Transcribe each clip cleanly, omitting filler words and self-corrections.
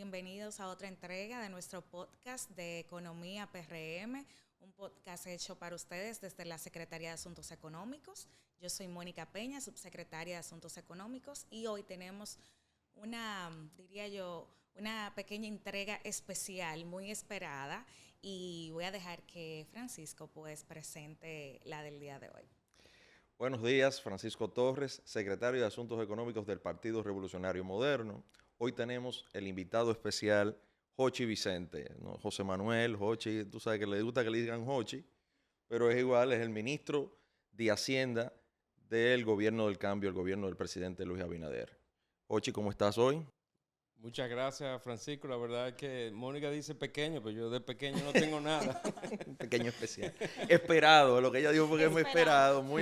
Bienvenidos a otra entrega de nuestro podcast de Economía PRM, un podcast hecho para ustedes desde la Secretaría de Asuntos Económicos. Yo soy Mónica Peña, subsecretaria de Asuntos Económicos, y hoy tenemos una pequeña entrega especial, muy esperada, y voy a dejar que Francisco pues presente la del día de hoy. Buenos días, Francisco Torres, secretario de Asuntos Económicos del Partido Revolucionario Moderno. Hoy tenemos el invitado especial, Jochi Vicente, ¿no? José Manuel, Jochi, tú sabes que le gusta que le digan Jochi, pero es igual, es el ministro de Hacienda del gobierno del cambio, el gobierno del presidente Luis Abinader. Jochi, ¿cómo estás hoy? Muchas gracias, Francisco. La verdad es que Mónica dice pequeño, pero yo de pequeño no tengo nada. Un pequeño especial. Esperado, lo que ella dijo fue que es muy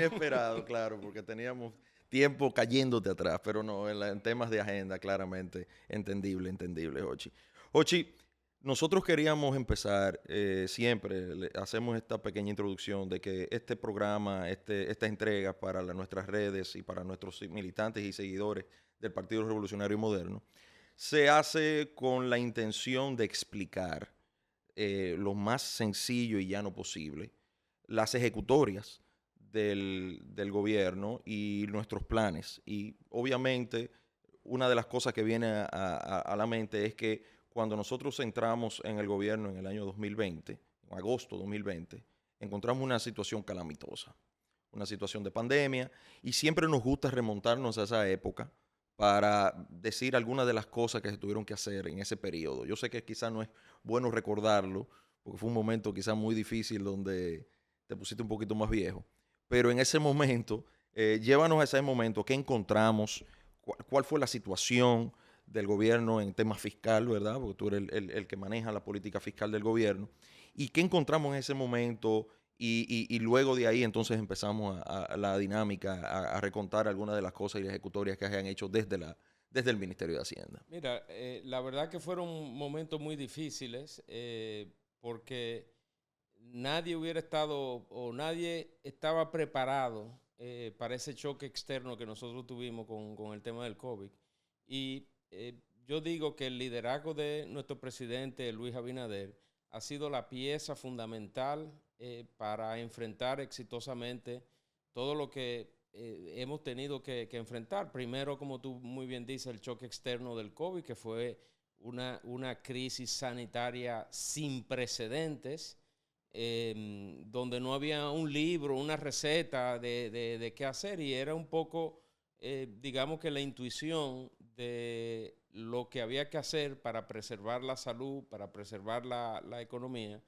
esperado, claro, porque teníamos tiempo cayéndote atrás, pero no, en temas de agenda, claramente, entendible, Jochi. Jochi, nosotros queríamos empezar, siempre hacemos esta pequeña introducción de que este programa, esta entrega para nuestras redes y para nuestros militantes y seguidores del Partido Revolucionario Moderno, se hace con la intención de explicar lo más sencillo y llano posible las ejecutorias del gobierno y nuestros planes. Y obviamente una de las cosas que viene a la mente es que cuando nosotros entramos en el gobierno en el año 2020, en agosto 2020, encontramos una situación calamitosa, una situación de pandemia, y siempre nos gusta remontarnos a esa época para decir algunas de las cosas que se tuvieron que hacer en ese periodo. Yo sé que quizás no es bueno recordarlo, porque fue un momento quizás muy difícil donde te pusiste un poquito más viejo, pero en ese momento, llévanos a ese momento, ¿qué encontramos? ¿Cuál fue la situación del gobierno en temas fiscal, verdad? Porque tú eres el que maneja la política fiscal del gobierno. ¿Y qué encontramos en ese momento? Y luego de ahí entonces empezamos a la dinámica, recontar algunas de las cosas y las ejecutorias que se han hecho desde el Ministerio de Hacienda. Mira, la verdad que fueron momentos muy difíciles porque nadie hubiera estado o nadie estaba preparado para ese choque externo que nosotros tuvimos con el tema del COVID. Y yo digo que el liderazgo de nuestro presidente Luis Abinader ha sido la pieza fundamental para enfrentar exitosamente todo lo que hemos tenido que enfrentar. Primero, como tú muy bien dices, el choque externo del COVID, que fue una crisis sanitaria sin precedentes, donde no había un libro, una receta de qué hacer, y era un poco, digamos que la intuición de lo que había que hacer para preservar la salud, para preservar la economía,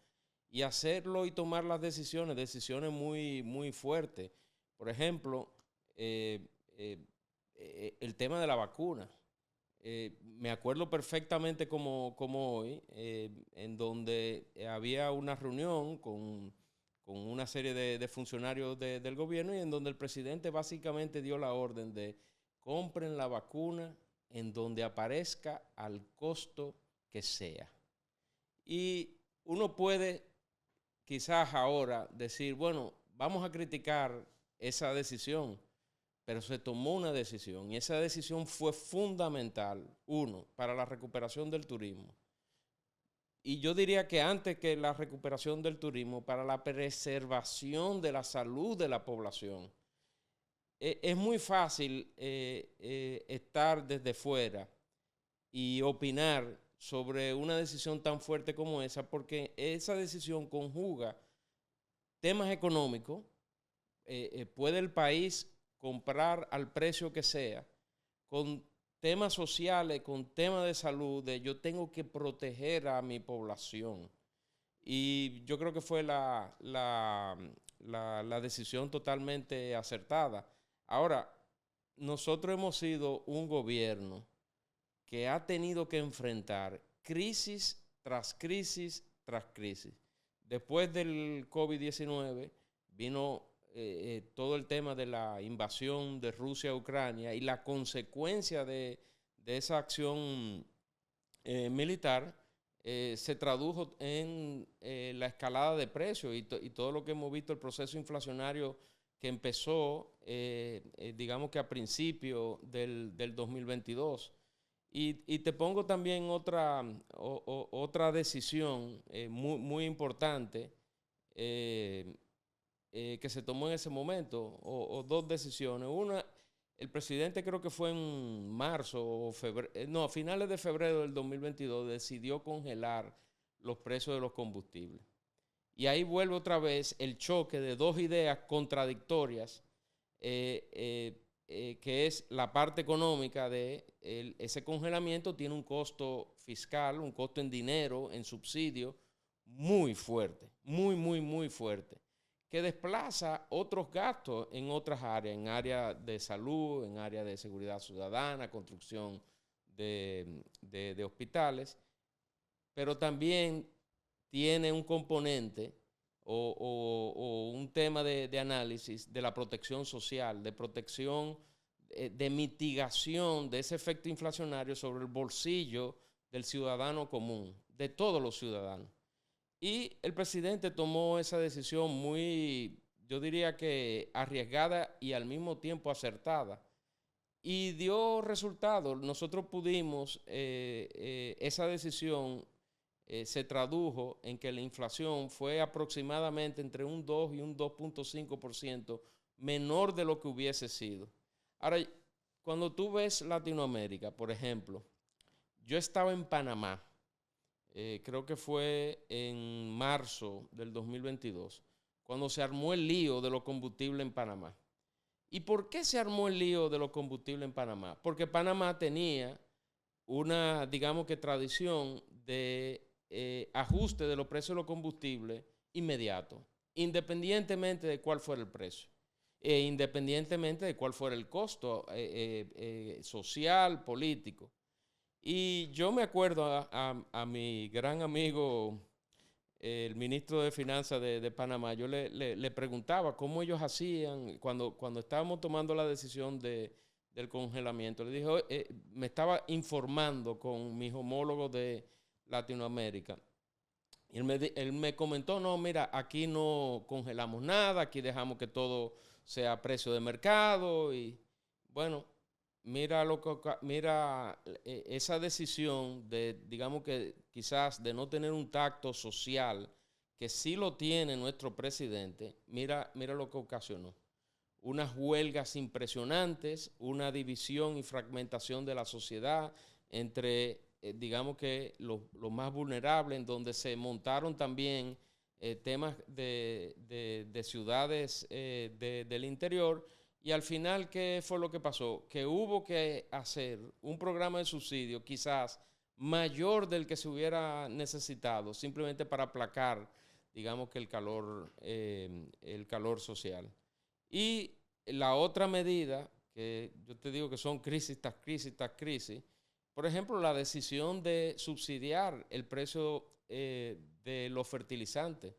y hacerlo y tomar las decisiones muy, muy fuertes. Por ejemplo, eh, eh, el tema de la vacuna. Me acuerdo perfectamente como hoy, en donde había una reunión con una serie de funcionarios del gobierno, y en donde el presidente básicamente dio la orden de compren la vacuna en donde aparezca al costo que sea. Y uno puede quizás ahora decir, bueno, vamos a criticar esa decisión, pero se tomó una decisión, y esa decisión fue fundamental, uno, para la recuperación del turismo. Y yo diría que antes que la recuperación del turismo, para la preservación de la salud de la población. Es muy fácil estar desde fuera y opinar sobre una decisión tan fuerte como esa, porque esa decisión conjuga temas económicos. Puede el país comprar al precio que sea, con temas sociales, con temas de salud, de yo tengo que proteger a mi población. Y yo creo que fue la decisión totalmente acertada. Ahora, nosotros hemos sido un gobierno que ha tenido que enfrentar crisis tras crisis tras crisis. Después del COVID-19 vino todo el tema de la invasión de Rusia a Ucrania, y la consecuencia de esa acción militar se tradujo en la escalada de precios y todo lo que hemos visto, el proceso inflacionario que empezó, digamos que a principio del 2022. Y te pongo también otra decisión muy, muy importante que se tomó en ese momento, o dos decisiones. Una, el presidente creo que fue en marzo o febrero, no, a finales de febrero del 2022 decidió congelar los precios de los combustibles. Y ahí vuelve otra vez el choque de dos ideas contradictorias, que es la parte económica de ese congelamiento tiene un costo fiscal, un costo en dinero, en subsidio, muy fuerte, muy, muy, muy fuerte, que desplaza otros gastos en otras áreas, en áreas de salud, en áreas de seguridad ciudadana, construcción de hospitales, pero también tiene un componente o un tema de análisis de la protección social, de protección, de mitigación de ese efecto inflacionario sobre el bolsillo del ciudadano común, de todos los ciudadanos. Y el presidente tomó esa decisión muy, yo diría que arriesgada y al mismo tiempo acertada. Y dio resultados. Nosotros pudimos, esa decisión se tradujo en que la inflación fue aproximadamente entre un 2 y un 2.5% menor de lo que hubiese sido. Ahora, cuando tú ves Latinoamérica, por ejemplo, yo estaba en Panamá, creo que fue en marzo del 2022, cuando se armó el lío de los combustibles en Panamá. ¿Y por qué se armó el lío de los combustibles en Panamá? Porque Panamá tenía una, digamos que, tradición de ajuste de los precios de los combustibles inmediato, independientemente de cuál fuera el precio, independientemente de cuál fuera el costo social, político. Y yo me acuerdo a mi gran amigo, el ministro de Finanzas de Panamá, yo le preguntaba cómo ellos hacían cuando estábamos tomando la decisión del congelamiento. Le dije, me estaba informando con mis homólogos de Latinoamérica. Y él me comentó, no, mira, aquí no congelamos nada, aquí dejamos que todo sea a precio de mercado. Y bueno, mira esa decisión de, digamos que quizás de no tener un tacto social, que sí lo tiene nuestro presidente, mira lo que ocasionó. Unas huelgas impresionantes, una división y fragmentación de la sociedad entre, digamos que los más vulnerables, en donde se montaron también temas de ciudades del interior. Y al final, ¿qué fue lo que pasó? Que hubo que hacer un programa de subsidio quizás mayor del que se hubiera necesitado, simplemente para aplacar, digamos que el calor social. Y la otra medida, que yo te digo que son crisis tras crisis tras crisis, por ejemplo, la decisión de subsidiar el precio de los fertilizantes,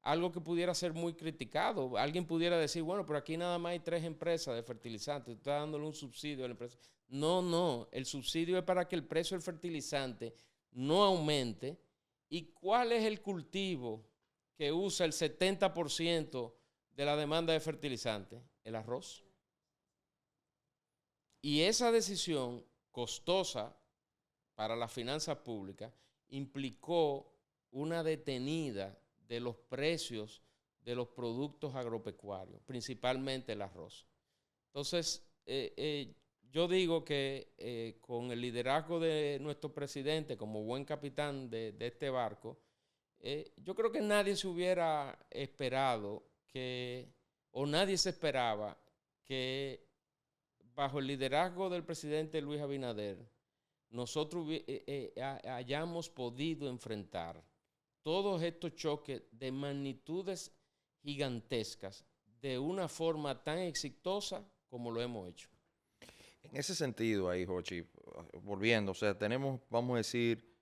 algo que pudiera ser muy criticado. Alguien pudiera decir, bueno, pero aquí nada más hay 3 empresas de fertilizantes, tú estás dándole un subsidio a la empresa. No, el subsidio es para que el precio del fertilizante no aumente. ¿Y cuál es el cultivo que usa el 70% de la demanda de fertilizantes? El arroz. Y esa decisión costosa para las finanzas públicas implicó una detenida de los precios de los productos agropecuarios, principalmente el arroz. Entonces, yo digo que con el liderazgo de nuestro presidente como buen capitán de este barco, yo creo que nadie se hubiera esperado o nadie se esperaba que bajo el liderazgo del presidente Luis Abinader nosotros hayamos podido enfrentar todos estos choques de magnitudes gigantescas de una forma tan exitosa como lo hemos hecho. En ese sentido ahí, Jochi, volviendo, o sea, tenemos, vamos a decir,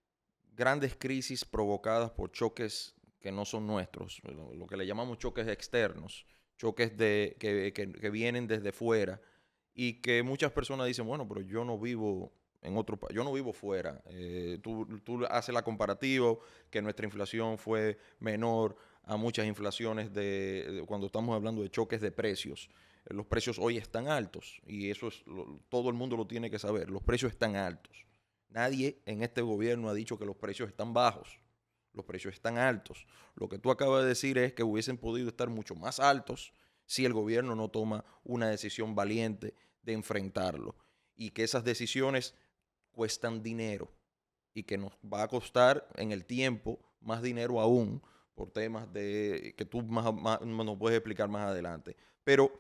grandes crisis provocadas por choques que no son nuestros, lo que le llamamos choques externos, choques que vienen desde fuera y que muchas personas dicen, bueno, pero yo no vivo en otro país, yo no vivo fuera. Tú haces la comparativa que nuestra inflación fue menor a muchas inflaciones cuando estamos hablando de choques de precios. Los precios hoy están altos y eso es todo el mundo lo tiene que saber. Los precios están altos. Nadie en este gobierno ha dicho que los precios están bajos. Los precios están altos. Lo que tú acabas de decir es que hubiesen podido estar mucho más altos si el gobierno no toma una decisión valiente de enfrentarlo. Y que esas decisiones cuestan dinero y que nos va a costar en el tiempo más dinero aún por temas de que tú nos puedes explicar más adelante. Pero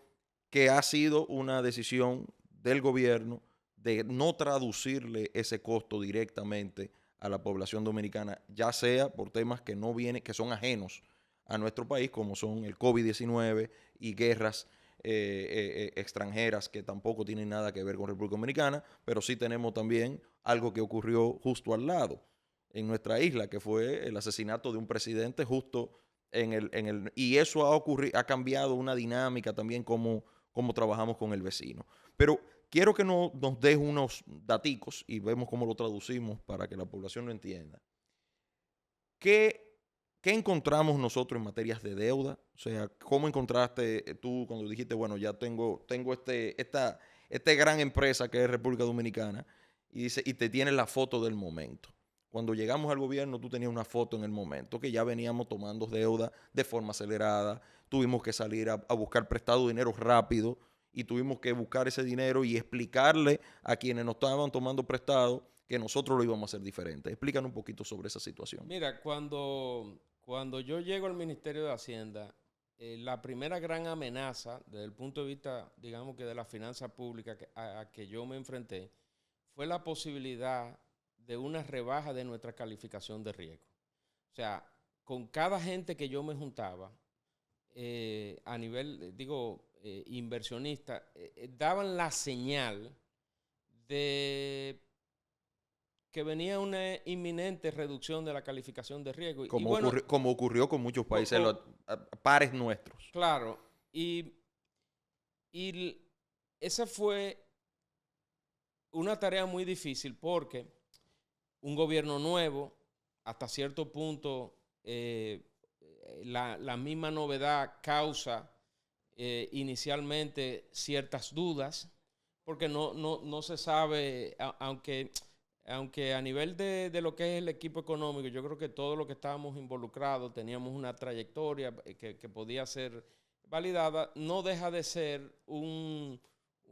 que ha sido una decisión del gobierno de no traducirle ese costo directamente a la población dominicana, ya sea por temas que no vienen, que son ajenos a nuestro país, como son el COVID-19 y guerras extranjeras que tampoco tienen nada que ver con República Dominicana, pero sí tenemos también algo que ocurrió justo al lado, en nuestra isla, que fue el asesinato de un presidente justo y eso ha cambiado una dinámica también como trabajamos con el vecino. Pero quiero que nos des unos daticos y vemos cómo lo traducimos para que la población lo entienda. ¿Qué encontramos nosotros en materias de deuda? O sea, ¿cómo encontraste tú cuando dijiste, bueno, ya tengo esta gran empresa que es República Dominicana y te tienes la foto del momento? Cuando llegamos al gobierno, tú tenías una foto en el momento, que ya veníamos tomando deuda de forma acelerada, tuvimos que salir a buscar prestado dinero rápido y tuvimos que buscar ese dinero y explicarle a quienes nos estaban tomando prestado que nosotros lo íbamos a hacer diferente. Explícanos un poquito sobre esa situación. Mira, cuando yo llego al Ministerio de Hacienda, la primera gran amenaza desde el punto de vista, digamos que de la finanza pública a que yo me enfrenté, fue la posibilidad de una rebaja de nuestra calificación de riesgo. O sea, con cada gente que yo me juntaba, a nivel, inversionista, daban la señal de que venía una inminente reducción de la calificación de riesgo. Como ocurrió con muchos países, pares nuestros. Claro, y esa fue una tarea muy difícil porque un gobierno nuevo, hasta cierto punto, la misma novedad causa inicialmente ciertas dudas, porque no se sabe, aunque a nivel de lo que es el equipo económico, yo creo que todos los que estábamos involucrados teníamos una trayectoria que podía ser validada, no deja de ser un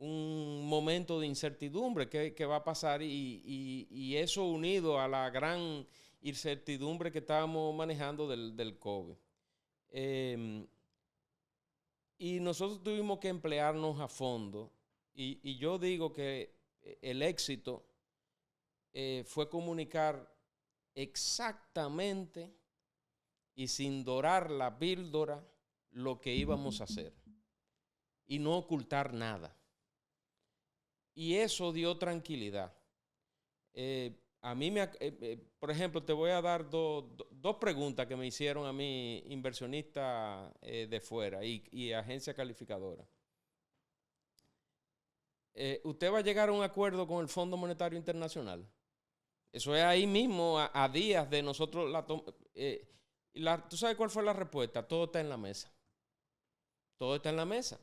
momento de incertidumbre que va a pasar y eso unido a la gran incertidumbre que estábamos manejando del COVID. Y nosotros tuvimos que emplearnos a fondo y yo digo que el éxito fue comunicar exactamente y sin dorar la píldora lo que íbamos a hacer y no ocultar nada. Y eso dio tranquilidad. A mí, por ejemplo, te voy a dar dos preguntas que me hicieron a mí inversionistas de fuera y agencia calificadora. ¿Usted va a llegar a un acuerdo con el Fondo Monetario Internacional? Eso es ahí mismo, a días de nosotros. ¿Tú sabes cuál fue la respuesta? Todo está en la mesa. Todo está en la mesa.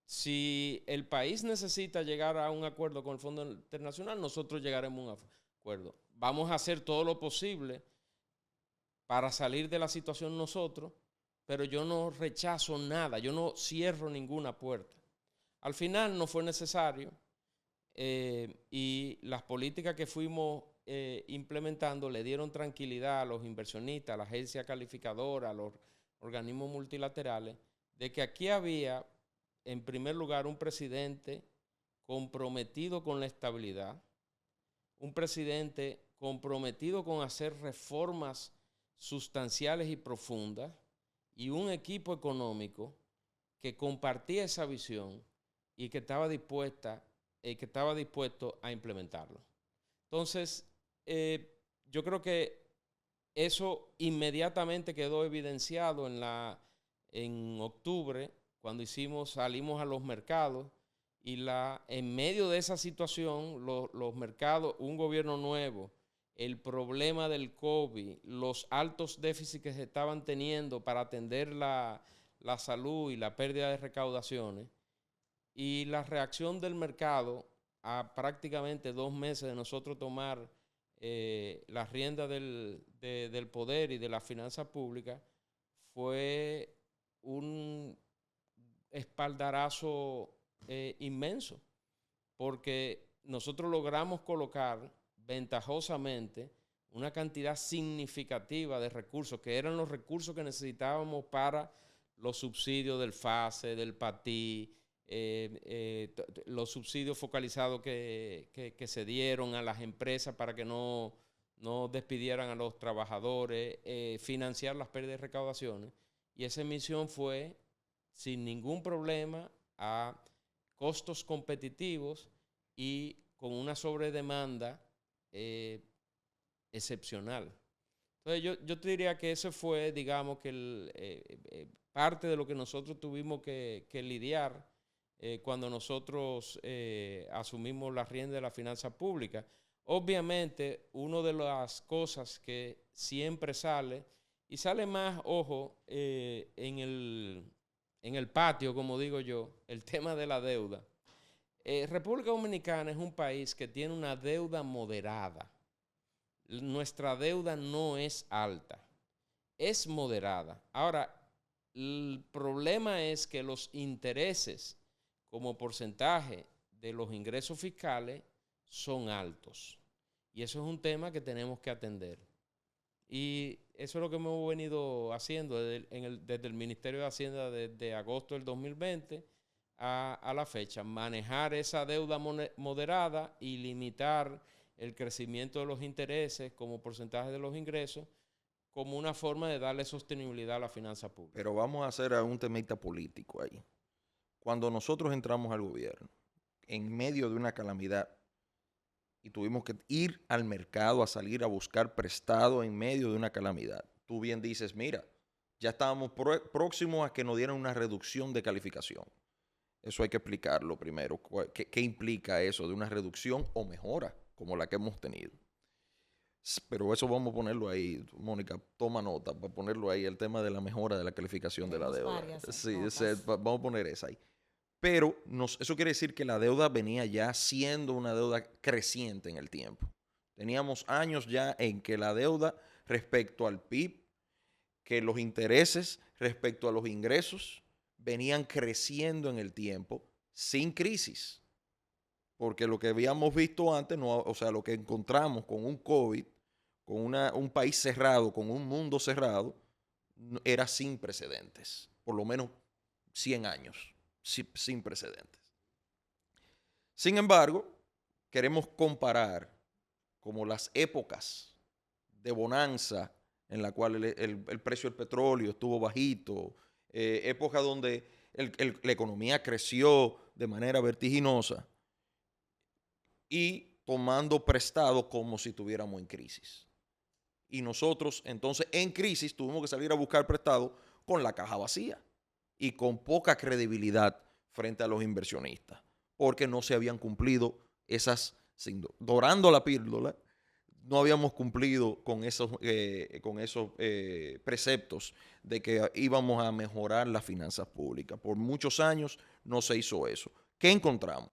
Si el país necesita llegar a un acuerdo con el Fondo Internacional, nosotros llegaremos a un acuerdo. Vamos a hacer todo lo posible para salir de la situación nosotros, pero yo no rechazo nada, yo no cierro ninguna puerta. Al final no fue necesario y las políticas que fuimos implementando le dieron tranquilidad a los inversionistas, a la agencia calificadora, a los organismos multilaterales, de que aquí había, en primer lugar, un presidente comprometido con la estabilidad, un presidente comprometido con hacer reformas sustanciales y profundas y un equipo económico que compartía esa visión y que estaba dispuesto a implementarlo. Entonces, yo creo que eso inmediatamente quedó evidenciado en octubre, cuando salimos a los mercados y en medio de esa situación, los mercados, un gobierno nuevo, el problema del COVID, los altos déficits que se estaban teniendo para atender la salud y la pérdida de recaudaciones, y la reacción del mercado a prácticamente 2 meses de nosotros tomar la rienda del poder y de la finanza pública, fue un espaldarazo inmenso, porque nosotros logramos colocar ventajosamente una cantidad significativa de recursos, que eran los recursos que necesitábamos para los subsidios del FASE, del PATI, los subsidios focalizados que se dieron a las empresas para que no despidieran a los trabajadores, financiar las pérdidas de recaudaciones. Y esa emisión fue sin ningún problema, a costos competitivos y con una sobredemanda excepcional. Entonces yo te diría que ese fue, digamos, que parte de lo que nosotros tuvimos que lidiar cuando nosotros asumimos la rienda de la finanza pública. Obviamente, una de las cosas que siempre sale, y sale más, ojo, en el patio, como digo yo, el tema de la deuda. República Dominicana es un país que tiene una deuda moderada. Nuestra deuda no es alta, es moderada. Ahora, el problema es que los intereses como porcentaje de los ingresos fiscales son altos. Y eso es un tema que tenemos que atender. Y eso es lo que hemos venido haciendo desde el Ministerio de Hacienda desde agosto del 2020 a la fecha. Manejar esa deuda moderada y limitar el crecimiento de los intereses como porcentaje de los ingresos como una forma de darle sostenibilidad a la finanza pública. Pero vamos a hacer un temita político ahí. Cuando nosotros entramos al gobierno, en medio de una calamidad, y tuvimos que ir al mercado a salir a buscar prestado en medio de una calamidad. Tú bien dices, mira, ya estábamos próximos a que nos dieran una reducción de calificación. Eso hay que explicarlo primero. ¿Qué implica eso de una reducción o mejora como la que hemos tenido? Pero eso vamos a ponerlo ahí, Mónica, toma nota para ponerlo ahí, el tema de la mejora de la calificación de la deuda. Sí, vamos a poner esa ahí. Pero eso quiere decir que la deuda venía ya siendo una deuda creciente en el tiempo. Teníamos años ya en que la deuda respecto al PIB, que los intereses respecto a los ingresos venían creciendo en el tiempo sin crisis. Porque lo que habíamos visto antes, o sea, lo que encontramos con un COVID, con un país cerrado, con un mundo cerrado, era sin precedentes. Por lo menos 100 años. Sin precedentes. Sin embargo, queremos comparar como las épocas de bonanza en la cual el precio del petróleo estuvo bajito, época donde la economía creció de manera vertiginosa y tomando prestado como si estuviéramos en crisis. Y nosotros entonces en crisis tuvimos que salir a buscar prestado con la caja vacía y con poca credibilidad frente a los inversionistas, porque no se habían cumplido dorando la píldora, no habíamos cumplido con esos preceptos de que íbamos a mejorar las finanzas públicas. Por muchos años no se hizo eso. ¿Qué encontramos?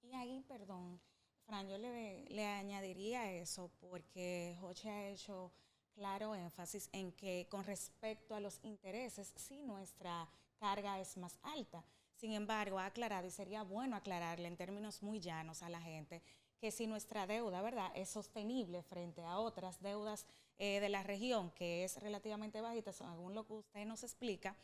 Y ahí, perdón, Fran, yo le añadiría eso porque Joche ha hecho claro énfasis en que con respecto a los intereses, sí nuestra carga es más alta. Sin embargo, ha aclarado, y sería bueno aclararle en términos muy llanos a la gente, que si nuestra deuda, ¿verdad?, es sostenible frente a otras deudas de la región, que es relativamente bajita, según lo que usted nos explica,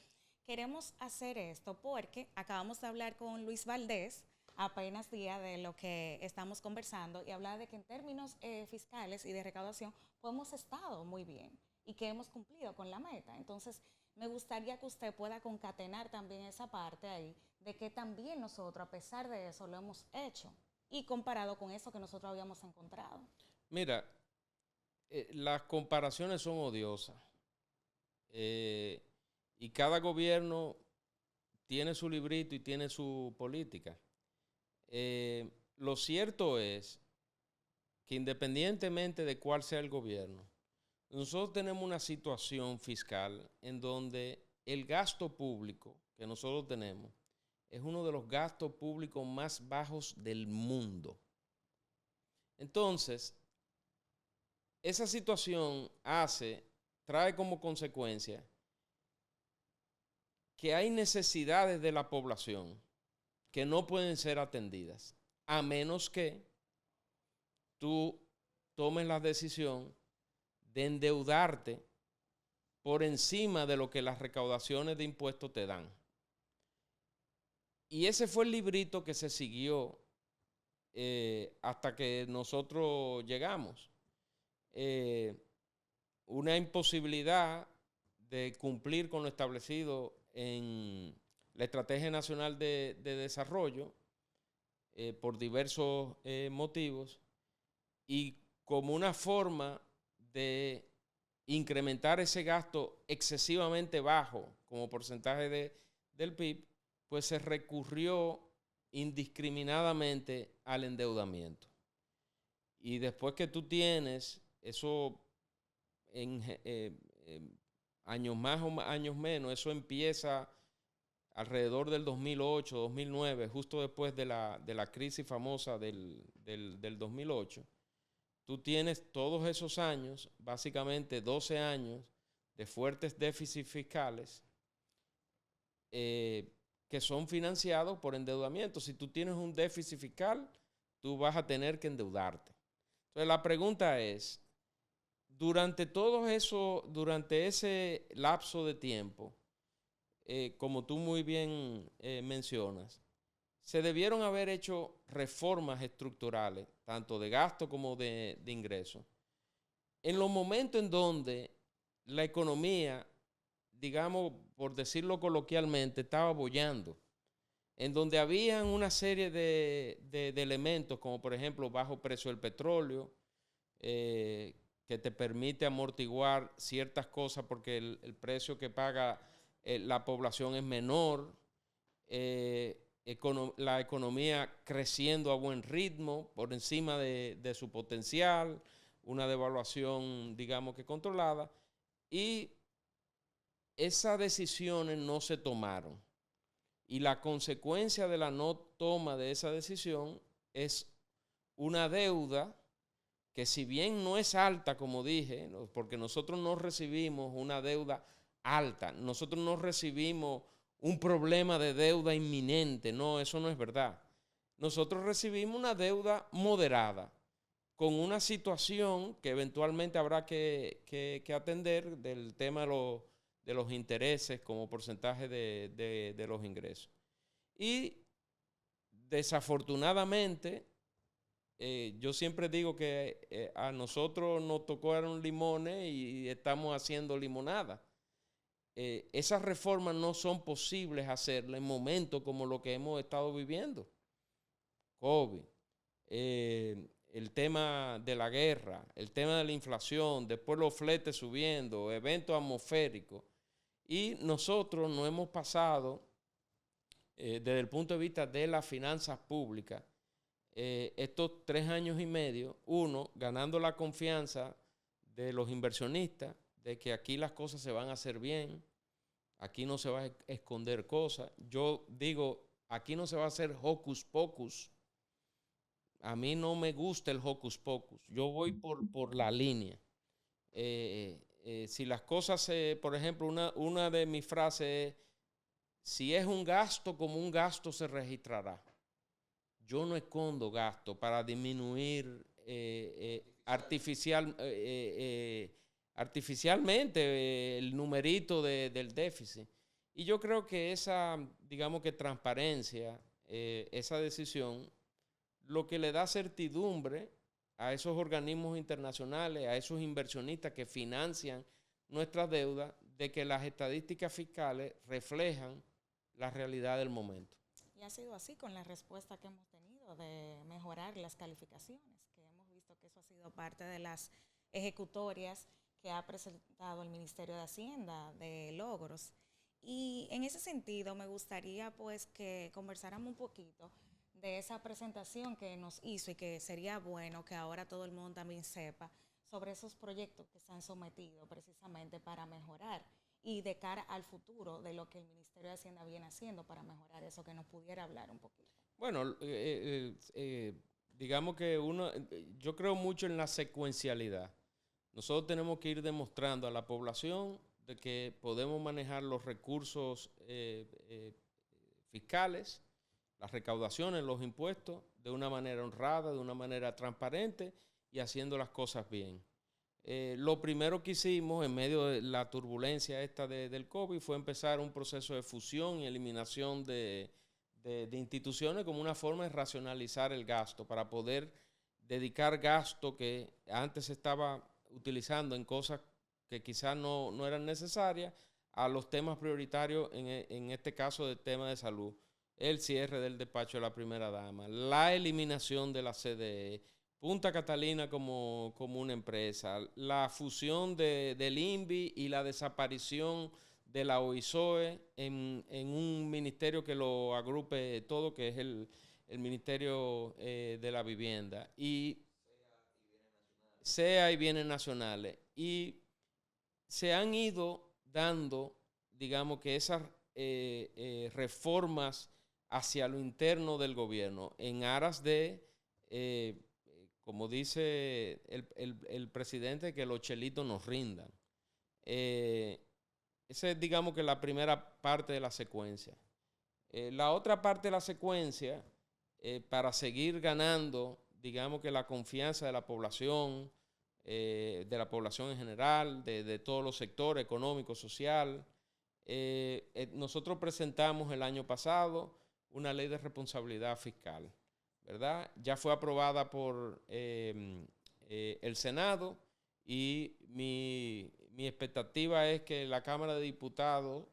queremos hacer esto porque acabamos de hablar con Luis Valdés, apenas día de lo que estamos conversando, y habla de que en términos fiscales y de recaudación pues hemos estado muy bien y que hemos cumplido con la meta. Entonces, me gustaría que usted pueda concatenar también esa parte ahí, de que también nosotros, a pesar de eso, lo hemos hecho y comparado con eso que nosotros habíamos encontrado. Mira, las comparaciones son odiosas y cada gobierno tiene su librito y tiene su política. Lo cierto es que independientemente de cuál sea el gobierno, nosotros tenemos una situación fiscal en donde el gasto público que nosotros tenemos es uno de los gastos públicos más bajos del mundo. Entonces, esa situación trae como consecuencia que hay necesidades de la población que no pueden ser atendidas, a menos que tú tomes la decisión de endeudarte por encima de lo que las recaudaciones de impuestos te dan. Y ese fue el librito que se siguió hasta que nosotros llegamos. Una imposibilidad de cumplir con lo establecido en la Estrategia Nacional de Desarrollo por diversos motivos, y como una forma de incrementar ese gasto excesivamente bajo como porcentaje del PIB, pues se recurrió indiscriminadamente al endeudamiento. Y después que tú tienes eso años más o años menos, eso empieza alrededor del 2008, 2009, justo después de la crisis famosa del 2008. Tú tienes todos esos años, básicamente 12 años de fuertes déficits fiscales que son financiados por endeudamiento. Si tú tienes un déficit fiscal, tú vas a tener que endeudarte. Entonces la pregunta es, durante ese lapso de tiempo, como tú muy bien mencionas, se debieron haber hecho reformas estructurales, tanto de gasto como de ingresos, en los momentos en donde la economía, digamos, por decirlo coloquialmente, estaba boyando, en donde habían una serie de elementos, como por ejemplo bajo precio del petróleo, que te permite amortiguar ciertas cosas porque el precio que paga la población es menor, la economía creciendo a buen ritmo, por encima de su potencial, una devaluación, digamos que controlada, y esas decisiones no se tomaron. Y la consecuencia de la no toma de esa decisión es una deuda que, si bien no es alta, como dije, porque nosotros no recibimos una deuda alta, nosotros no recibimos un problema de deuda inminente, no, eso no es verdad. Nosotros recibimos una deuda moderada, con una situación que eventualmente habrá que atender del tema de los intereses como porcentaje de los ingresos. Y desafortunadamente, yo siempre digo que a nosotros nos tocaron limones y estamos haciendo limonada. Esas reformas no son posibles hacerlas en momentos como lo que hemos estado viviendo. COVID, el tema de la guerra, el tema de la inflación, después los fletes subiendo, eventos atmosféricos. Y nosotros no hemos pasado, desde el punto de vista de las finanzas públicas, estos 3 años y medio, ganando la confianza de los inversionistas, de que aquí las cosas se van a hacer bien, aquí no se va a esconder cosas. Yo digo, aquí no se va a hacer hocus pocus. A mí no me gusta el hocus pocus. Yo voy por la línea. Si las cosas, por ejemplo, una de mis frases es, si es un gasto, como un gasto se registrará. Yo no escondo gasto para disminuir artificialmente el numerito del déficit. Y yo creo que esa, digamos que transparencia, esa decisión, lo que le da certidumbre a esos organismos internacionales, a esos inversionistas que financian nuestras deudas, de que las estadísticas fiscales reflejan la realidad del momento. Y ha sido así con la respuesta que hemos tenido de mejorar las calificaciones, que hemos visto que eso ha sido parte de las ejecutorias que ha presentado el Ministerio de Hacienda de logros. Y en ese sentido me gustaría pues que conversáramos un poquito de esa presentación que nos hizo, y que sería bueno que ahora todo el mundo también sepa sobre esos proyectos que se han sometido precisamente para mejorar, y de cara al futuro de lo que el Ministerio de Hacienda viene haciendo para mejorar eso, que nos pudiera hablar un poquito. Bueno, digamos que yo creo mucho en la secuencialidad. Nosotros tenemos que ir demostrando a la población de que podemos manejar los recursos fiscales, las recaudaciones, los impuestos, de una manera honrada, de una manera transparente y haciendo las cosas bien. Lo primero que hicimos en medio de la turbulencia esta del COVID fue empezar un proceso de fusión y eliminación de instituciones como una forma de racionalizar el gasto para poder dedicar gasto que antes se estaba utilizando en cosas que quizás no eran necesarias a los temas prioritarios, en este caso del tema de salud. El cierre del despacho de la primera dama, la eliminación de la CDE, Punta Catalina como una empresa, la fusión del INVI y la desaparición de la OISOE en un ministerio que lo agrupe todo, que es el Ministerio de la Vivienda, y SEA y Bienes Nacionales. Y se han ido dando, digamos que esas reformas hacia lo interno del gobierno en aras de, como dice el presidente, que los chelitos nos rindan. Esa es, digamos, que la primera parte de la secuencia. La otra parte de la secuencia, para seguir ganando, digamos, que la confianza de la población en general, de todos los sectores, económico, social. Nosotros presentamos el año pasado una ley de responsabilidad fiscal, ¿verdad? Ya fue aprobada por el Senado y mi expectativa es que la Cámara de Diputados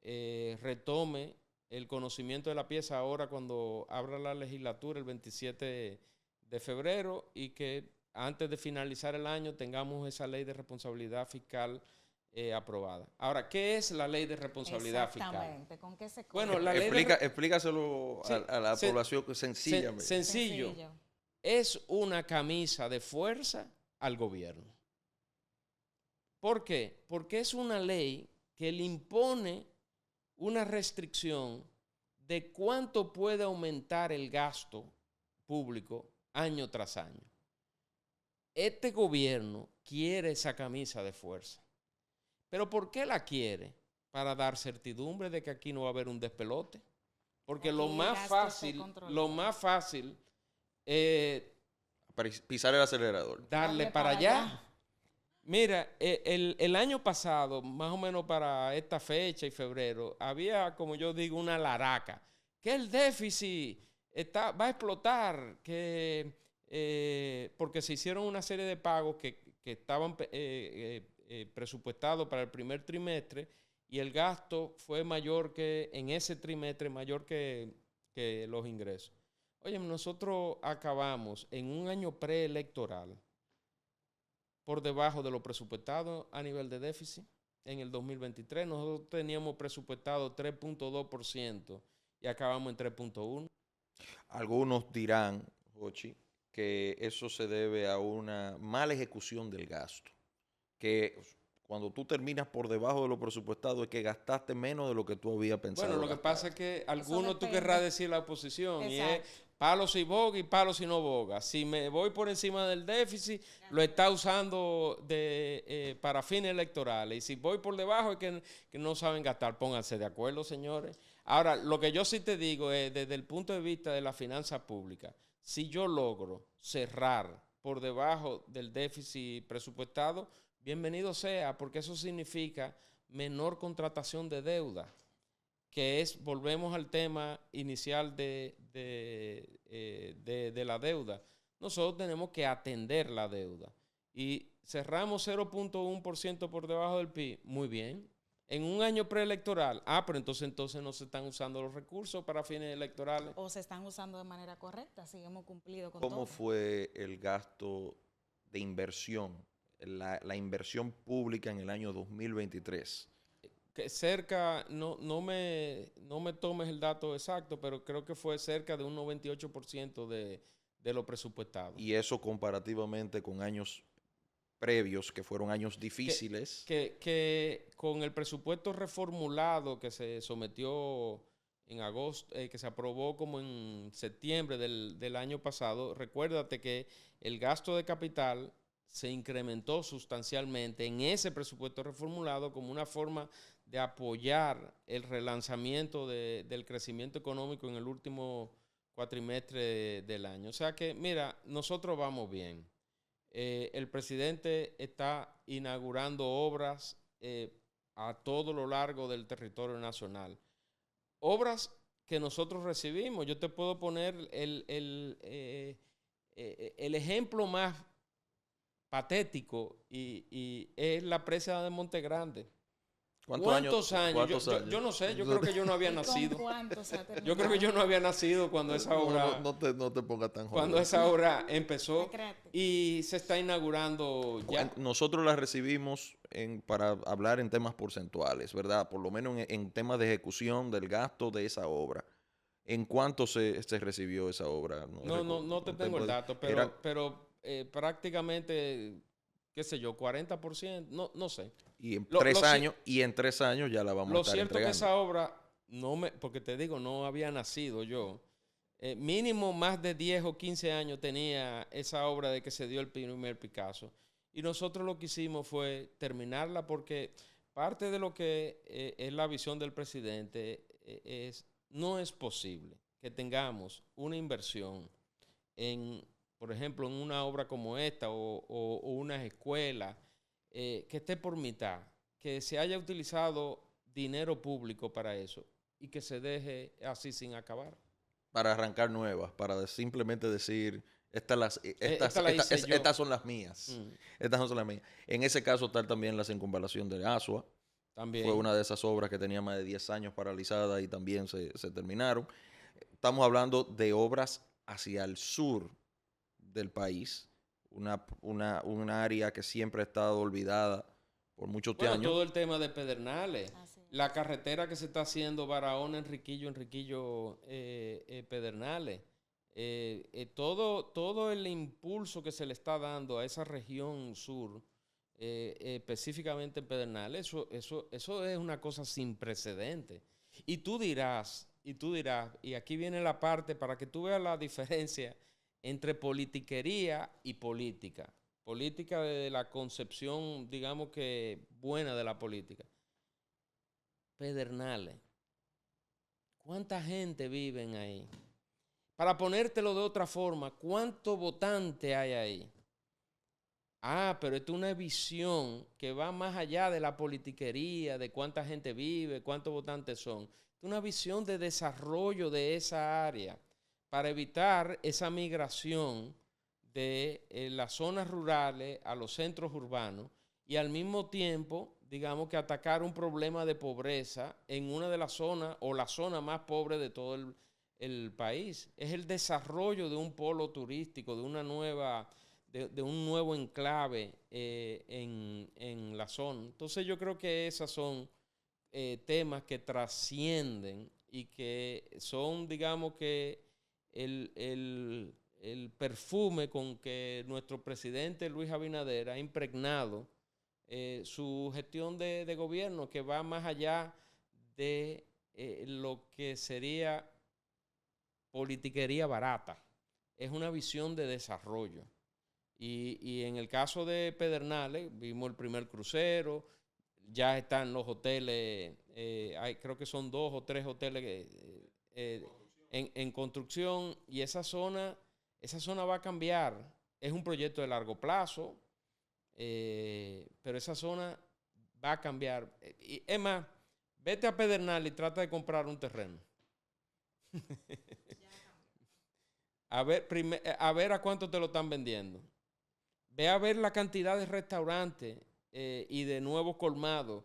retome el conocimiento de la pieza ahora cuando abra la legislatura el 27 de febrero y que antes de finalizar el año tengamos esa ley de responsabilidad fiscal aprobada. Ahora, ¿qué es la ley de responsabilidad fiscal? Exactamente, ¿con qué se come? Bueno, explícaselo a la población sencillamente. Sencillo. Es una camisa de fuerza al gobierno. ¿Por qué? Porque es una ley que le impone una restricción de cuánto puede aumentar el gasto público año tras año. Este gobierno quiere esa camisa de fuerza. ¿Pero por qué la quiere? Para dar certidumbre de que aquí no va a haber un despelote. Porque aquí lo más fácil es pisar el acelerador. Darle para allá. Mira, el año pasado, más o menos para esta fecha y febrero, había, como yo digo, una laraca. Que el déficit va a explotar, porque se hicieron una serie de pagos que estaban presupuestados para el primer trimestre y el gasto fue mayor que en ese trimestre, mayor que los ingresos. Oye, nosotros acabamos en un año preelectoral por debajo de lo presupuestado a nivel de déficit. En el 2023 nosotros teníamos presupuestado 3.2% y acabamos en 3.1%. Algunos dirán, Jochi, que eso se debe a una mala ejecución del gasto. Que cuando tú terminas por debajo de lo presupuestado es que gastaste menos de lo que tú habías pensado. Bueno, lo que pasa es que algunos tú querrás decir la oposición. Exacto. Y es palo si boga y palo si no boga. Si me voy por encima del déficit, lo está usando para fines electorales. Y si voy por debajo es que no saben gastar. Pónganse de acuerdo, señores. Ahora, lo que yo sí te digo es, desde el punto de vista de la finanza pública, si yo logro cerrar por debajo del déficit presupuestado, bienvenido sea, porque eso significa menor contratación de deuda, que volvemos al tema inicial de la deuda. Nosotros tenemos que atender la deuda. Y cerramos 0.1% por debajo del PIB, muy bien. En un año preelectoral, pero entonces no se están usando los recursos para fines electorales. O se están usando de manera correcta, si hemos cumplido con todo. ¿Cómo fue el gasto de inversión, la inversión pública en el año 2023? Que cerca, no me tomes el dato exacto, pero creo que fue cerca de un 98% de lo presupuestado. Y eso comparativamente con años previos, que fueron años difíciles. Que con el presupuesto reformulado que se sometió en agosto, que se aprobó como en septiembre del año pasado, recuérdate que el gasto de capital se incrementó sustancialmente en ese presupuesto reformulado como una forma de apoyar el relanzamiento del crecimiento económico en el último cuatrimestre del año. O sea que, mira, nosotros vamos bien. El presidente está inaugurando obras a todo lo largo del territorio nacional. Obras que nosotros recibimos. Yo te puedo poner el ejemplo más patético y es la presa de Monte Grande. ¿Cuántos años? Yo no sé, yo creo que yo no había nacido. Yo creo que yo no había nacido cuando esa obra... No te pongas tan joven. Cuando esa obra empezó y se está inaugurando ya. Nosotros la recibimos para hablar en temas porcentuales, ¿verdad? Por lo menos en temas de ejecución del gasto de esa obra. ¿En cuánto se recibió esa obra? No te tengo el dato, pero prácticamente, qué sé yo, 40%, no sé. Y en 3 años, ya la vamos a estar entregando. Lo cierto que esa obra, porque te digo, no había nacido yo. Mínimo más de 10 o 15 años tenía esa obra de que se dio el primer Picasso. Y nosotros lo que hicimos fue terminarla porque parte de lo que es la visión del presidente no es posible que tengamos una inversión por ejemplo, en una obra como esta o unas escuelas que esté por mitad, que se haya utilizado dinero público para eso y que se deje así sin acabar. Para arrancar nuevas, para simplemente decir, estas son las mías. Estas son las mías. En ese caso está también la circunvalación de Asua. También. Fue una de esas obras que tenía más de 10 años paralizadas y también se terminaron. Estamos hablando de obras hacia el sur del país, una área que siempre ha estado olvidada por muchos años. Todo el tema de Pedernales, la carretera que se está haciendo Barahona, Enriquillo, Pedernales, todo el impulso que se le está dando a esa región sur, específicamente en Pedernales, eso es una cosa sin precedentes. Y tú dirás, y aquí viene la parte para que tú veas la diferencia entre politiquería y política. Política de la concepción, digamos que buena de la política. Pedernales. ¿Cuánta gente vive ahí? Para ponértelo de otra forma, ¿cuánto votante hay ahí? Pero esto es una visión que va más allá de la politiquería, de cuánta gente vive, cuántos votantes son. Es una visión de desarrollo de esa área para evitar esa migración de las zonas rurales a los centros urbanos y al mismo tiempo, digamos que atacar un problema de pobreza en una de las zonas o la zona más pobre de todo el país. Es el desarrollo de un polo turístico, de un nuevo enclave en la zona. Entonces yo creo que esos son temas que trascienden y que son, digamos que el perfume con que nuestro presidente Luis Abinader ha impregnado su gestión de gobierno, que va más allá de lo que sería politiquería barata. Es una visión de desarrollo. Y en el caso de Pedernales, vimos el primer crucero, ya están los hoteles, creo que son 2 o 3 hoteles en construcción, y esa zona va a cambiar. Es un proyecto de largo plazo, pero esa zona va a cambiar. Y es más, vete a Pedernales y trata de comprar un terreno. a ver a cuánto te lo están vendiendo. Ve a ver la cantidad de restaurantes y de nuevos colmados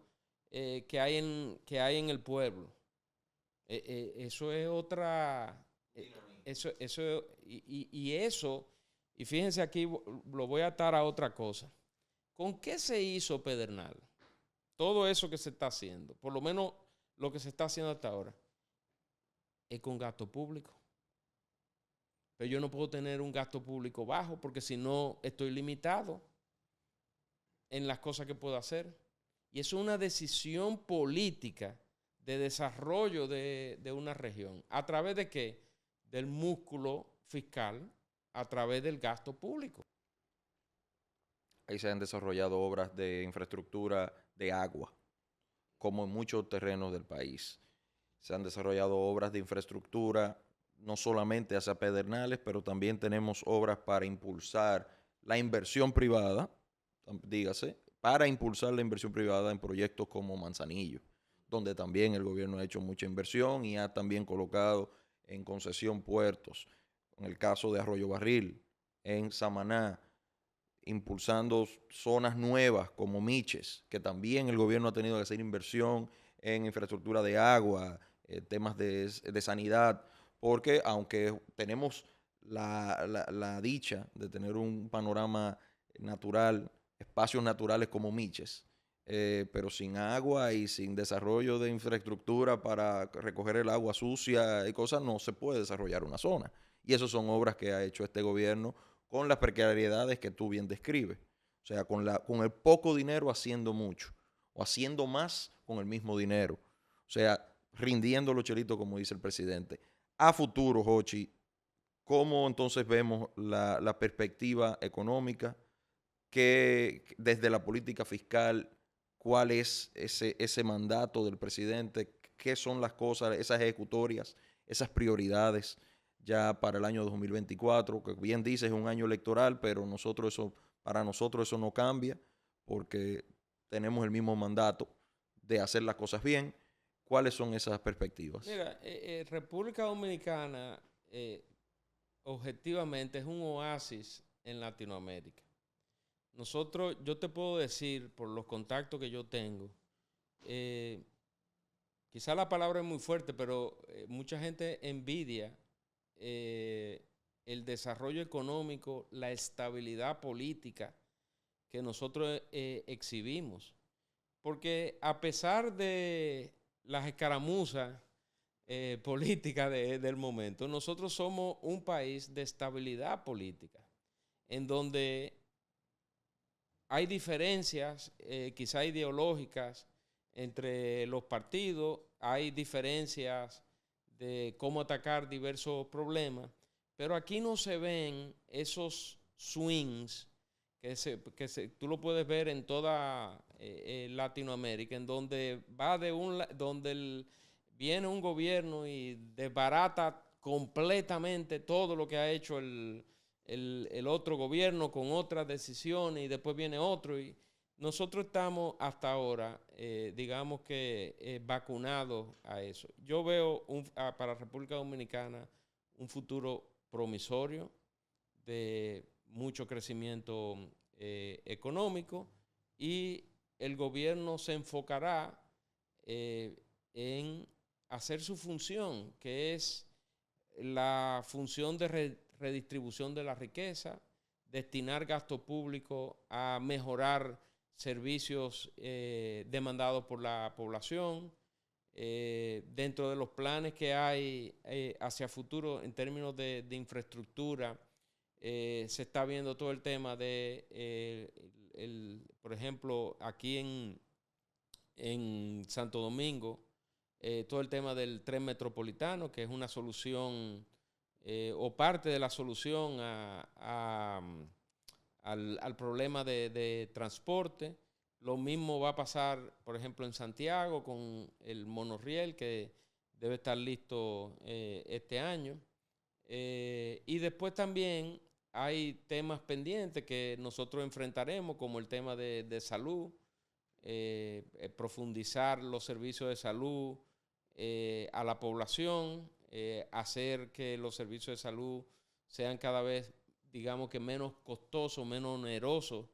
que hay en el pueblo. Eso es otra... Y fíjense aquí, lo voy a atar a otra cosa. ¿Con qué se hizo Pedernales? Todo eso que se está haciendo, por lo menos lo que se está haciendo hasta ahora, es con gasto público. Pero yo no puedo tener un gasto público bajo porque si no estoy limitado en las cosas que puedo hacer. Y eso es una decisión política de desarrollo de una región. ¿A través de qué? Del músculo fiscal, a través del gasto público. ahí se han desarrollado obras de infraestructura de agua, como en muchos terrenos del país. Se han desarrollado obras de infraestructura, no solamente hacia Pedernales, pero también tenemos obras para impulsar la inversión privada, dígase, para impulsar la inversión privada en proyectos como Manzanillo, donde también el gobierno ha hecho mucha inversión y ha también colocado en concesión puertos. En el caso de Arroyo Barril, en Samaná, impulsando zonas nuevas como Miches, que también el gobierno ha tenido que hacer inversión en infraestructura de agua, temas de sanidad, porque aunque tenemos la dicha de tener un panorama natural, espacios naturales como Miches, pero sin agua y sin desarrollo de infraestructura para recoger el agua sucia y cosas, no se puede desarrollar una zona. Y esas son obras que ha hecho este gobierno con las precariedades que tú bien describes. O sea, con el poco dinero haciendo mucho, o haciendo más con el mismo dinero. O sea, rindiendo los chelitos, como dice el presidente. A futuro, Jochi, ¿cómo entonces vemos la perspectiva económica? Que desde la política fiscal, ¿cuál es ese mandato del presidente? ¿Qué son las cosas, esas ejecutorias, esas prioridades ya para el año 2024? Que bien dices, es un año electoral, pero para nosotros eso no cambia porque tenemos el mismo mandato de hacer las cosas bien. ¿Cuáles son esas perspectivas? Mira, República Dominicana objetivamente es un oasis en Latinoamérica. Nosotros, yo te puedo decir, por los contactos que yo tengo, quizá la palabra es muy fuerte, pero mucha gente envidia el desarrollo económico, la estabilidad política que nosotros exhibimos. Porque a pesar de las escaramuzas políticas del momento, nosotros somos un país de estabilidad política, en donde hay diferencias, quizá ideológicas, entre los partidos, hay diferencias de cómo atacar diversos problemas, pero aquí no se ven esos swings tú lo puedes ver en toda Latinoamérica, en donde viene un gobierno y desbarata completamente todo lo que ha hecho el otro gobierno con otras decisiones y después viene otro. Y nosotros estamos hasta ahora, digamos que vacunados a eso. Yo veo para República Dominicana un futuro promisorio de mucho crecimiento económico, y el gobierno se enfocará en hacer su función, que es la función de redistribución de la riqueza, destinar gasto público a mejorar servicios demandados por la población, dentro de los planes que hay hacia futuro en términos de infraestructura. Se está viendo todo el tema de, por ejemplo, aquí en Santo Domingo, todo el tema del tren metropolitano, que es una solución o parte de la solución al problema de transporte. Lo mismo va a pasar, por ejemplo, en Santiago con el monorriel, que debe estar listo este año. Y después también hay temas pendientes que nosotros enfrentaremos, como el tema de salud, profundizar los servicios de salud a la población, hacer que los servicios de salud sean cada vez, digamos que menos costosos, menos onerosos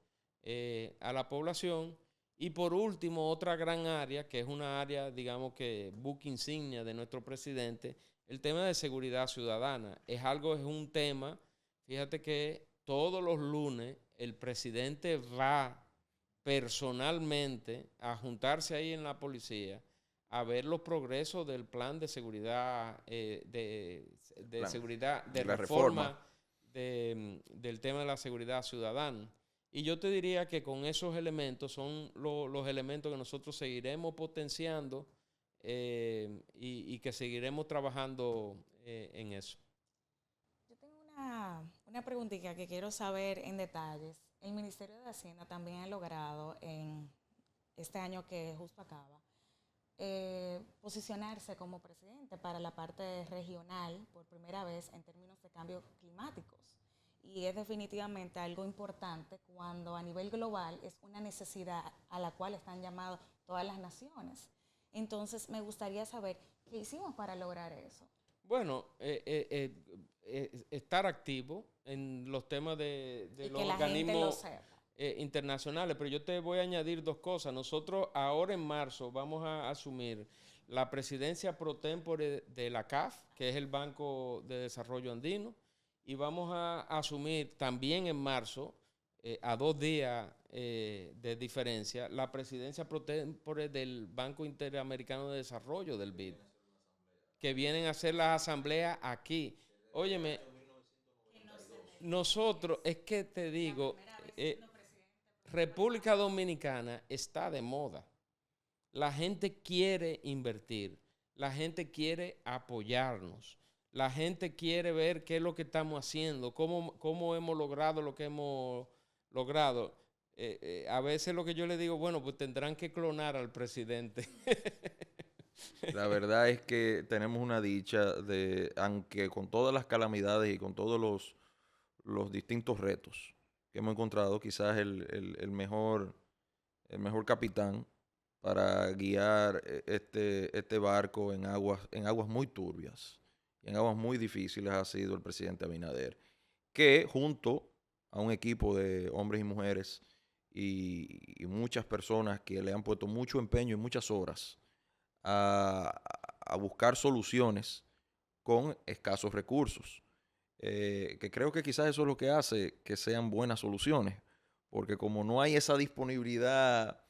a la población. Y por último, otra gran área, que es una área, digamos que buque insignia de nuestro presidente, el tema de seguridad ciudadana. Es un tema, fíjate que todos los lunes el presidente va personalmente a juntarse ahí en la policía a ver los progresos del plan de seguridad, seguridad, de la reforma del tema de la seguridad ciudadana. Y yo te diría que con esos elementos son los elementos que nosotros seguiremos potenciando y que seguiremos trabajando en eso. Yo tengo una preguntita que quiero saber en detalles. el Ministerio de Hacienda también ha logrado en este año que justo acaba, posicionarse como presidente para la parte regional por primera vez en términos de cambios climáticos. Y es definitivamente algo importante cuando a nivel global es una necesidad a la cual están llamadas todas las naciones. Entonces, me gustaría saber qué hicimos para lograr eso. Bueno, estar activo en los temas de los organismos internacionales, pero yo te voy a añadir dos cosas. Nosotros ahora en marzo vamos a asumir la presidencia pro tempore de la CAF, que es el Banco de Desarrollo Andino, y vamos a asumir también en marzo, a 2 días de diferencia, la presidencia pro tempore del Banco Interamericano de Desarrollo, del BID, que vienen a hacer las asambleas aquí. Óyeme, nosotros, es que te digo, República Dominicana está de moda. La gente quiere invertir, la gente quiere apoyarnos, la gente quiere ver qué es lo que estamos haciendo, cómo hemos logrado lo que hemos logrado. A veces lo que yo le digo, bueno, pues tendrán que clonar al presidente. La verdad es que tenemos una dicha de, aunque con todas las calamidades y con todos los distintos retos que hemos encontrado, quizás el mejor capitán para guiar este barco en aguas muy turbias, en aguas muy difíciles ha sido el presidente Abinader, que junto a un equipo de hombres y mujeres y muchas personas que le han puesto mucho empeño y muchas horas a buscar soluciones con escasos recursos. Que creo que quizás eso es lo que hace que sean buenas soluciones, porque como no hay esa disponibilidad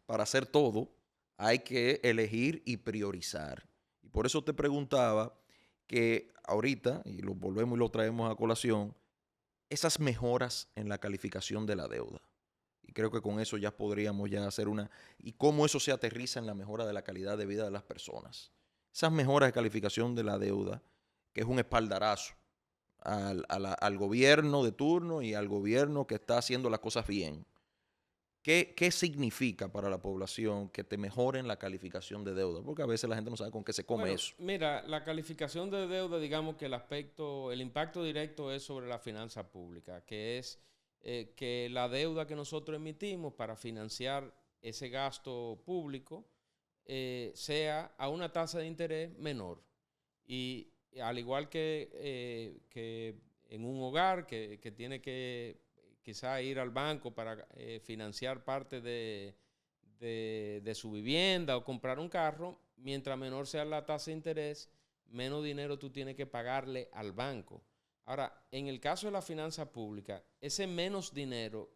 para hacer todo, hay que elegir y priorizar. Y por eso te preguntaba que ahorita, y lo volvemos y lo traemos a colación, esas mejoras en la calificación de la deuda. Y creo que con eso ya podríamos ya hacer y cómo eso se aterriza en la mejora de la calidad de vida de las personas. Esas mejoras de calificación de la deuda, que es un espaldarazo al gobierno de turno y al gobierno que está haciendo las cosas bien. ¿Qué significa para la población que te mejoren la calificación de deuda? Porque a veces la gente no sabe con qué se come eso. Mira, la calificación de deuda, digamos que el impacto directo es sobre la finanza pública, que es que la deuda que nosotros emitimos para financiar ese gasto público sea a una tasa de interés menor. Y al igual que en un hogar que tiene que quizá ir al banco para financiar parte de su vivienda o comprar un carro, mientras menor sea la tasa de interés, menos dinero tú tienes que pagarle al banco. Ahora, en el caso de la finanza pública, ese menos dinero,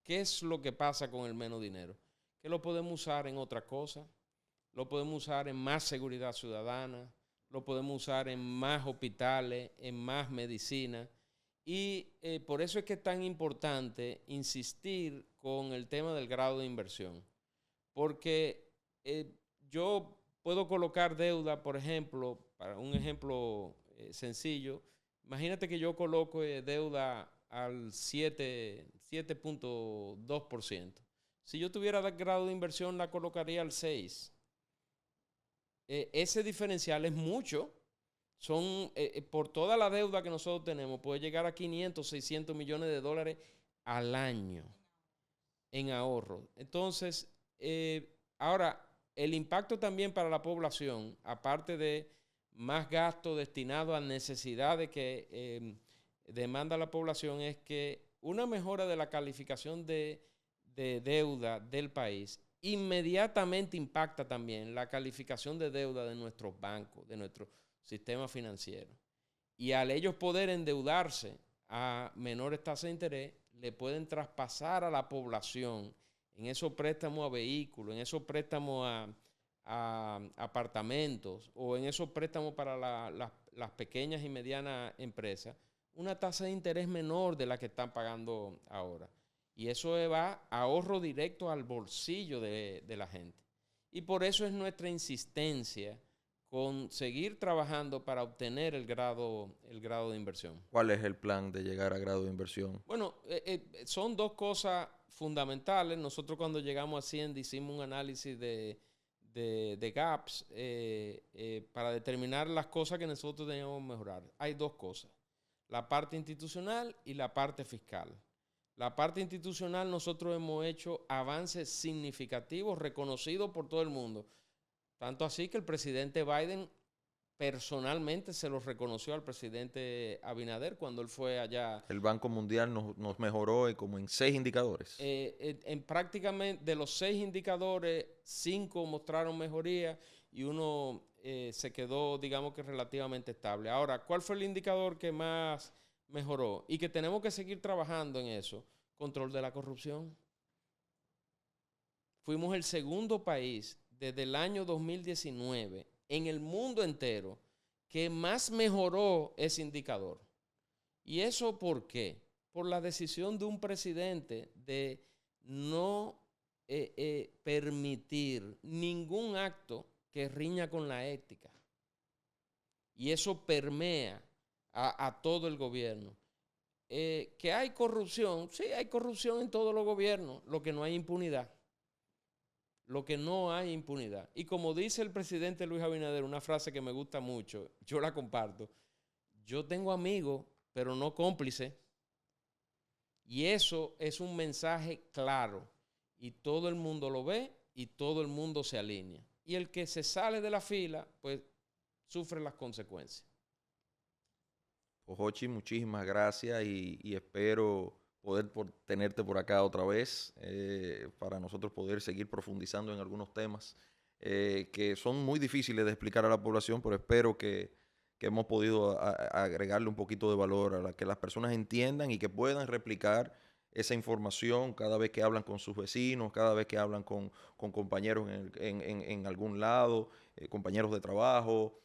¿qué es lo que pasa con el menos dinero? Que lo podemos usar en otra cosa, lo podemos usar en más seguridad ciudadana, lo podemos usar en más hospitales, en más medicina. Y por eso es que es tan importante insistir con el tema del grado de inversión. Porque yo puedo colocar deuda, por ejemplo, para un ejemplo sencillo, imagínate que yo coloco deuda al 7.2%. Si yo tuviera grado de inversión, la colocaría al 6%. Ese diferencial es mucho. Por toda la deuda que nosotros tenemos, puede llegar a 500, 600 millones de dólares al año en ahorro. Entonces, ahora, el impacto también para la población, aparte de más gasto destinado a necesidades que demanda la población, es que una mejora de la calificación de deuda del país inmediatamente impacta también la calificación de deuda de nuestros bancos, de nuestro sistema financiero. Y al ellos poder endeudarse a menores tasas de interés, le pueden traspasar a la población en esos préstamos a vehículos, en esos préstamos a apartamentos o en esos préstamos para las pequeñas y medianas empresas, una tasa de interés menor de la que están pagando ahora. Y eso va a ahorro directo al bolsillo de la gente. Y por eso es nuestra insistencia con seguir trabajando para obtener el grado de inversión. ¿Cuál es el plan de llegar a grado de inversión? Bueno, son dos cosas fundamentales. Nosotros cuando llegamos a Hacienda hicimos un análisis de gaps para determinar las cosas que nosotros teníamos que mejorar. Hay dos cosas, la parte institucional y la parte fiscal. La parte institucional, nosotros hemos hecho avances significativos reconocidos por todo el mundo. Tanto así que el presidente Biden personalmente se los reconoció al presidente Abinader cuando él fue allá. El Banco Mundial nos mejoró como en 6 indicadores. En prácticamente de los 6 indicadores, 5 mostraron mejoría y uno se quedó, digamos que relativamente estable. Ahora, ¿cuál fue el indicador que más mejoró? Y que tenemos que seguir trabajando en eso. Control de la corrupción. Fuimos el segundo país desde el año 2019 en el mundo entero que más mejoró ese indicador. ¿Y eso por qué? Por la decisión de un presidente de no permitir ningún acto que riña con la ética. Y eso permea a todo el gobierno. ¿Que hay corrupción? Sí, hay corrupción en todos los gobiernos, lo que no hay impunidad. Lo que no hay impunidad. Y como dice el presidente Luis Abinader, una frase que me gusta mucho, yo la comparto: yo tengo amigos, pero no cómplices. Y eso es un mensaje claro. Y todo el mundo lo ve y todo el mundo se alinea. Y el que se sale de la fila, pues sufre las consecuencias. Jochi, muchísimas gracias y espero poder tenerte por acá otra vez para nosotros poder seguir profundizando en algunos temas que son muy difíciles de explicar a la población, pero espero que hemos podido agregarle un poquito de valor a que las personas entiendan y que puedan replicar esa información cada vez que hablan con sus vecinos, cada vez que hablan con compañeros en algún lado, compañeros de trabajo,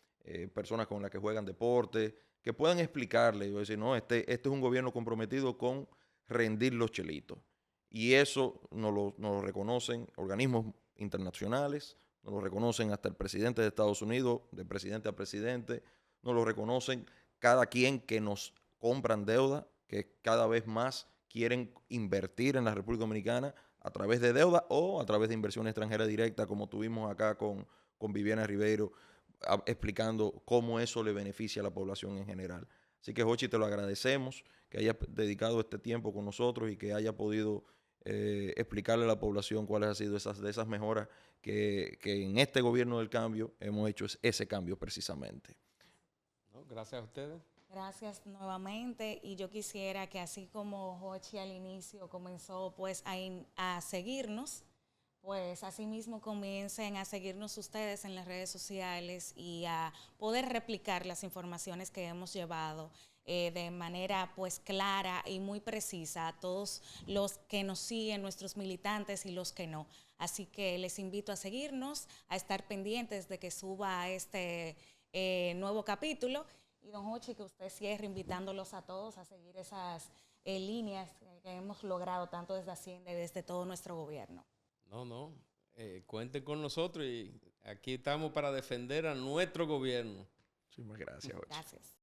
personas con las que juegan deporte, que puedan explicarle y decir, no, este es un gobierno comprometido con rendir los chelitos. Y eso nos lo reconocen organismos internacionales, nos lo reconocen hasta el presidente de Estados Unidos, de presidente a presidente, nos lo reconocen cada quien que nos compran deuda, que cada vez más quieren invertir en la República Dominicana a través de deuda o a través de inversión extranjera directa, como tuvimos acá con Viviana Ribeiro, explicando cómo eso le beneficia a la población en general. Así que, Jochi, te lo agradecemos, que hayas dedicado este tiempo con nosotros y que haya podido explicarle a la población cuáles han sido esas mejoras que en este gobierno del cambio hemos hecho ese cambio precisamente. No, gracias a ustedes. Gracias nuevamente, y yo quisiera que así como Jochi al inicio comenzó pues a seguirnos, pues asimismo comiencen a seguirnos ustedes en las redes sociales y a poder replicar las informaciones que hemos llevado de manera pues clara y muy precisa a todos los que nos siguen, nuestros militantes y los que no. Así que les invito a seguirnos, a estar pendientes de que suba este nuevo capítulo. Y don Jochi, que usted cierre invitándolos a todos a seguir esas líneas que hemos logrado tanto desde Hacienda y desde todo nuestro gobierno. No, cuenten con nosotros y aquí estamos para defender a nuestro gobierno. Muchísimas gracias, Jochi. Gracias.